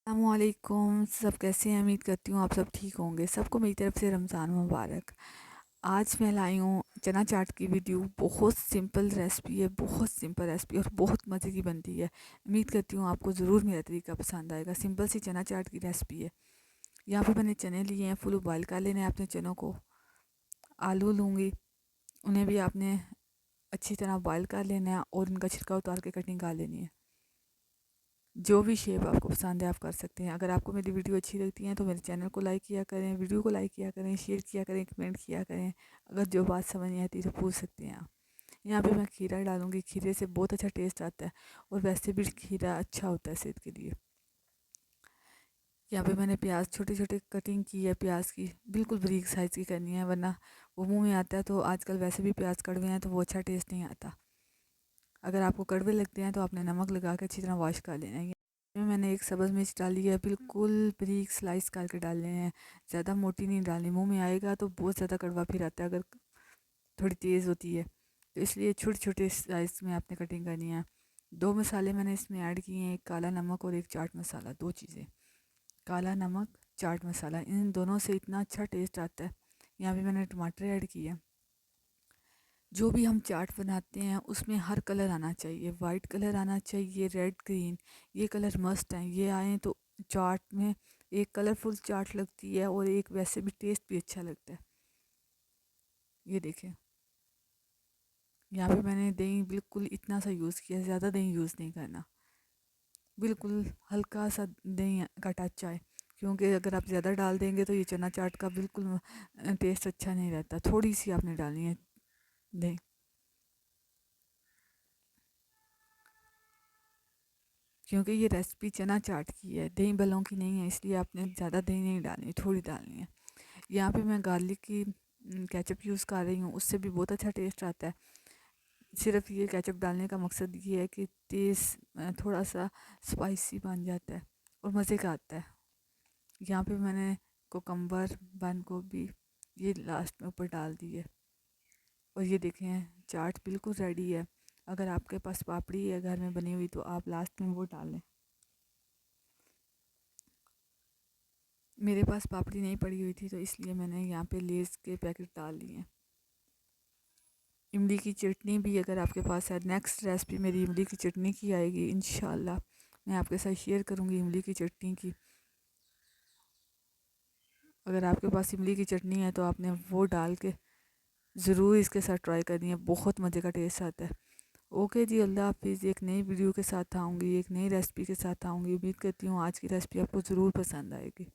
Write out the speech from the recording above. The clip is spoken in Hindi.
अस्सलामुअलैकुम। सब कैसे हैं? उम्मीद करती हूँ आप सब ठीक होंगे। सबको मेरी तरफ से रमज़ान मुबारक। आज मैं लाई हूँ चना चाट की वीडियो। बहुत सिंपल रेसिपी है, बहुत सिंपल रेसिपी और बहुत मज़े की बनती है। उम्मीद करती हूँ आपको ज़रूर मेरा तरीका पसंद आएगा। सिंपल सी चना चाट की रेसिपी है। यहाँ पे मैंने चने लिए हैं, फुल बॉयल कर लेने हैं अपने चनों को। आलू लूँगी, उन्हें भी आपने अच्छी तरह बॉयल कर लेना है और उनका छिलका उतार के कटिंग कर लेनी है। जो भी शेप आपको पसंद है आप कर सकते हैं। अगर आपको मेरी वीडियो अच्छी लगती है तो मेरे चैनल को लाइक किया करें, वीडियो को लाइक किया करें, शेयर किया करें, कमेंट किया करें। अगर जो बात समझ नहीं आती तो पूछ सकते हैं आप। यहाँ पे मैं खीरा डालूँगी। खीरे से बहुत अच्छा टेस्ट आता है और वैसे भी खीरा अच्छा होता है सेहत के लिए। यहाँ पे मैंने प्याज छोटे छोटे कटिंग की है। प्याज की बिल्कुल बारीक साइज़ की करनी है, वरना वो मुँह में आता है। तो आजकल वैसे भी प्याज कड़वे हैं तो वो अच्छा टेस्ट नहीं आता। अगर आपको कड़वे लगते हैं तो आपने नमक लगा के अच्छी तरह वॉश कर लेना है। में मैंने एक सब्ज़ मिर्च डाली है, बिल्कुल बारीक स्लाइस करके डालने हैं। ज़्यादा मोटी नहीं डालनी, मुंह में आएगा तो बहुत ज़्यादा कड़वा फिर आता है अगर थोड़ी तेज़ होती है। तो इसलिए छोटे छोटे स्लाइस में आपने कटिंग करनी है। 2 मसाले मैंने इसमें ऐड किए हैं, एक काला नमक और एक चाट मसाला। 2 चीज़ें, काला नमक, चाट मसाला, इन दोनों से इतना अच्छा टेस्ट आता है। यहाँ पे मैंने टमाटर ऐड किया। जो भी हम चाट बनाते हैं उसमें हर कलर आना चाहिए। वाइट कलर आना चाहिए, रेड, ग्रीन, ये कलर मस्ट हैं। ये आए तो चाट में एक कलरफुल चाट लगती है और एक वैसे भी टेस्ट भी अच्छा लगता है। ये देखें, यहाँ पे मैंने दही बिल्कुल इतना सा यूज़ किया, ज़्यादा दही यूज़ नहीं करना। बिल्कुल हल्का सा दही का टच आए, क्योंकि अगर आप ज़्यादा डाल देंगे तो ये चना चाट का बिल्कुल टेस्ट अच्छा नहीं रहता। थोड़ी सी आपने डालनी है दही, क्योंकि ये रेसिपी चना चाट की है, दही भल्लों की नहीं है। इसलिए आपने ज़्यादा दही नहीं डालनी, थोड़ी डालनी है। यहाँ पे मैं गार्लिक की केचप यूज़ कर रही हूँ, उससे भी बहुत अच्छा टेस्ट आता है। सिर्फ ये केचप डालने का मकसद ये है कि टेस्ट थोड़ा सा स्पाइसी बन जाता है और मज़े का आता है। यहाँ पे मैंने कोकम्बर, बंद गोभी ये लास्ट में ऊपर डाल दी है। और ये देखें, चाट बिल्कुल रेडी है। अगर आपके पास पापड़ी है घर में बनी हुई तो आप लास्ट में वो डाल लें। मेरे पास पापड़ी नहीं पड़ी हुई थी तो इसलिए मैंने यहाँ पे लेस के पैकेट डाल लिए हैं। इमली की चटनी भी अगर आपके पास है, नेक्स्ट रेसिपी मेरी इमली की चटनी की आएगी इंशाल्लाह। मैं आपके साथ शेयर करूँगी इमली की चटनी की। अगर आपके पास इमली की चटनी है तो आपने वो डाल के ज़रूर इसके साथ ट्राई करनी है, बहुत मज़े का टेस्ट आता है। ओके जी, अल्लाह हाफिज़। एक नई वीडियो के साथ आऊँगी, एक नई रेसिपी के साथ आऊँगी। उम्मीद करती हूँ आज की रेसिपी आपको ज़रूर पसंद आएगी।